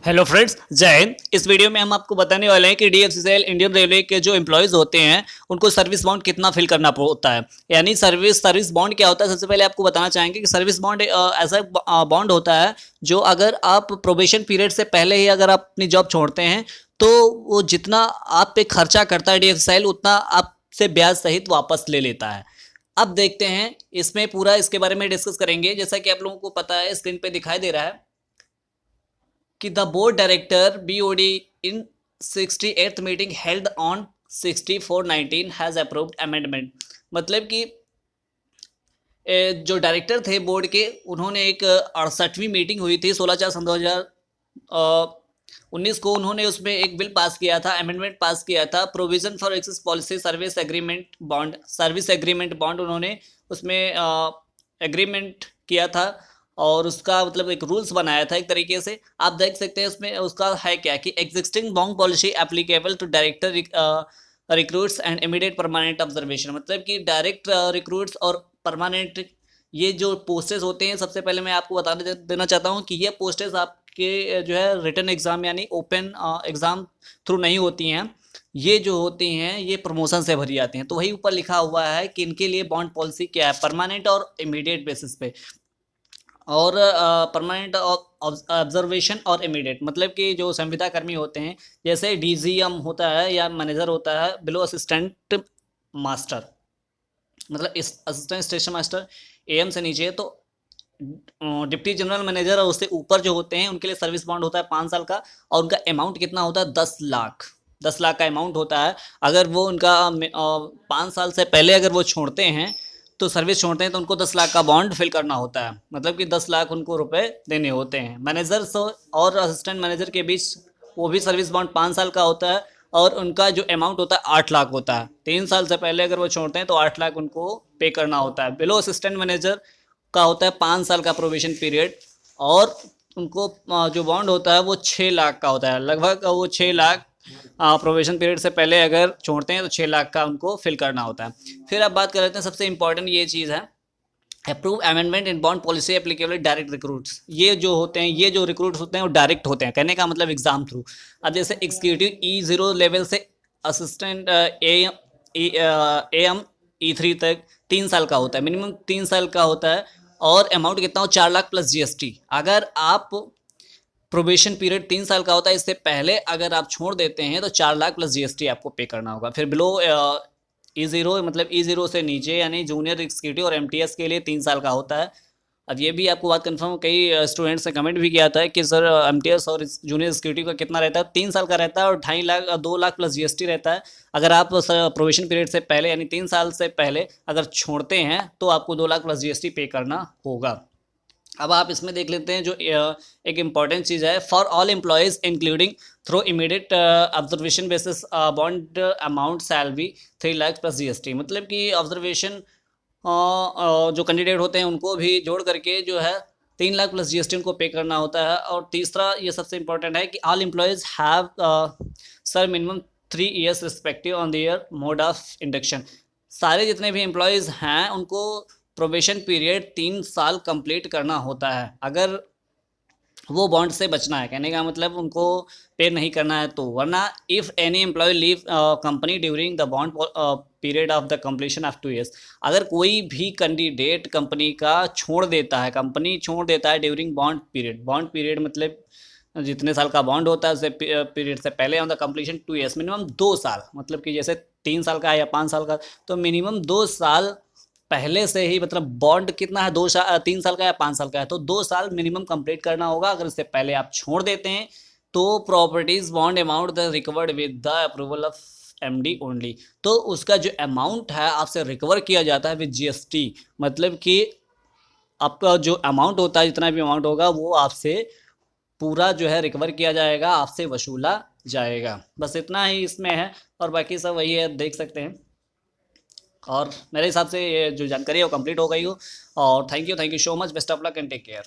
Hello friends, जय हिंद। इस video में हम आपको बताने वाले हैं कि डीएफसीसीएल इंडियन रेलवे के जो एम्प्लॉयज़ होते हैं उनको सर्विस बॉन्ड कितना फिल करना होता है। यानी सर्विस बॉन्ड क्या होता है। सबसे पहले आपको बताना चाहेंगे कि सर्विस बॉन्ड ऐसा बॉन्ड होता है जो अगर आप प्रोबेशन पीरियड से पहले ही अगर आप अपनी जॉब छोड़ते हैं तो वो जितना आप पे खर्चा करता है डीएफसीसीएल उतना आपसे ब्याज सहित वापस ले लेता है। अब देखते हैं इसमें पूरा इसके बारे में डिस्कस करेंगे। जैसा कि आप लोगों को पता है, स्क्रीन पे दिखाई दे रहा है कि the board director BOD in 68th meeting held on 64/19 has approved amendment. मतलब कि जो डायरेक्टर थे बोर्ड के, उन्होंने एक 68वीं मीटिंग हुई थी 16/4/2019 को। उन्होंने उसमें एक बिल पास किया था, अमेंडमेंट पास किया था, provision for access policy service agreement bond उन्होंने उसमें एग्रीमेंट किया था और उसका मतलब एक रूल्स बनाया था एक तरीके से। आप देख सकते हैं उसमें उसका है क्या कि existing bond policy applicable to director recruits and immediate permanent observation. मतलब कि डायरेक्ट रिक्रूट्स और परमानेंट ये जो पोस्टेज होते हैं, सबसे पहले मैं आपको बता देना चाहता हूँ कि ये पोस्टेज आपके जो है रिटन एग्ज़ाम यानी ओपन एग्ज़ाम थ्रू नहीं होती हैं। ये जो होती हैं ये प्रमोशन से भरी जाती हैं। तो वही ऊपर लिखा हुआ है कि इनके लिए बॉन्ड पॉलिसी क्या है, परमानेंट और इमीडिएट बेसिस पे, और परमानेंट ऑब्जर्वेशन और इमीडिएट। मतलब कि जो संविदा कर्मी होते हैं, जैसे डीजीएम होता है या मैनेजर होता है बिलो असिस्टेंट मास्टर, मतलब इस असिस्टेंट स्टेशन मास्टर एएम से नीचे, तो डिप्टी जनरल मैनेजर और उससे ऊपर जो होते हैं उनके लिए सर्विस बॉन्ड होता है 5 साल का। और उनका अमाउंट कितना होता है? 10 लाख का अमाउंट होता है। अगर वो उनका 5 साल से पहले अगर वो छोड़ते हैं तो सर्विस छोड़ते हैं तो उनको 10 लाख का बॉन्ड फिल करना होता है। मतलब कि 10 लाख उनको रुपए देने होते हैं। मैनेजर्स और असिस्टेंट मैनेजर के बीच वो भी सर्विस बॉन्ड 5 साल का होता है और उनका जो अमाउंट होता है 8 लाख होता है। 3 साल से पहले अगर वो छोड़ते हैं तो 8 लाख उनको पे करना होता है। बिलो असिस्टेंट मैनेजर का होता है 5 साल का प्रोबेशन पीरियड और उनको जो बॉन्ड होता है वो 6 लाख का होता है। लगभग वो 6 लाख प्रोबेशन पीरियड से पहले अगर छोड़ते हैं तो 6 लाख का उनको फिल करना होता है। फिर अब बात कर लेते हैं, सबसे इंपॉर्टेंट ये चीज़ है approve amendment in bond policy applicable direct recruits. ये जो होते हैं, ये जो रिक्रूट्स होते हैं वो डायरेक्ट होते हैं। कहने का मतलब एग्जाम थ्रू। अब जैसे एग्जीक्यूटिव E0 लेवल से असिस्टेंट AM E3 तक 3 साल का होता है, मिनिमम 3 साल का होता है। और अमाउंट कितना हो? 4 लाख प्लस GST। अगर आप प्रोबेशन पीरियड 3 साल का होता है, इससे पहले अगर आप छोड़ देते हैं तो 4 लाख प्लस GST आपको पे करना होगा। फिर बिलो E0 मतलब E0 से नीचे यानी जूनियर एग्जीक्यूटिव और MTS के लिए 3 साल का होता है। अब ये भी आपको बात कंफर्म, कई स्टूडेंट्स ने कमेंट भी किया था कि सर MTS और जूनियर एग्जीक्यूटिव का कितना रहता है? 3 साल का रहता है और 2.5 लाख प्लस GST रहता है। अगर आप प्रोबेशन पीरियड से पहले यानी 3 साल से पहले अगर छोड़ते हैं तो आपको 2 लाख प्लस GST पे करना होगा। अब आप इसमें देख लेते हैं जो एक इम्पॉर्टेंट चीज़ है, for all employees including through immediate observation basis bond amount shall be 3 lakh plus GST। मतलब कि ऑब्जर्वेशन जो कैंडिडेट होते हैं उनको भी जोड़ करके जो है 3 लाख प्लस GST उनको पे करना होता है। और तीसरा ये सबसे इंपॉर्टेंट है कि all employees have sir minimum 3 years respective on their mode of induction. सारे जितने भी एम्प्लॉयज़ हैं उनको प्रोबेशन पीरियड 3 साल कंप्लीट करना होता है अगर वो बॉन्ड से बचना है। कहने का मतलब उनको पे नहीं करना है तो, वरना if any employ leave company during the bond period of the completion of 2 years। अगर कोई भी कैंडिडेट कंपनी का छोड़ देता है, कंपनी छोड़ देता है ड्यूरिंग बॉन्ड पीरियड मतलब जितने साल का बॉन्ड होता है उससे पीरियड से पहले on the completion 2 years, minimum 2 साल। मतलब कि जैसे 3 साल का है या 5 साल का, तो मिनिमम 2 साल पहले से ही, मतलब बॉन्ड कितना है 3 साल का या 5 साल का है तो 2 साल मिनिमम कंप्लीट करना होगा। अगर इससे पहले आप छोड़ देते हैं तो properties bond amount the recovered with the approval of MD only, तो उसका जो अमाउंट है आपसे रिकवर किया जाता है विद GST। मतलब कि आपका जो अमाउंट होता है, जितना भी अमाउंट होगा वो आपसे पूरा जो है रिकवर किया जाएगा, आपसे वसूला जाएगा। बस इतना ही इसमें है और बाकी सब वही है, देख सकते हैं। और मेरे हिसाब से ये जो जानकारी है वो कंप्लीट हो गई हो। और thank you so much, best of luck and take care.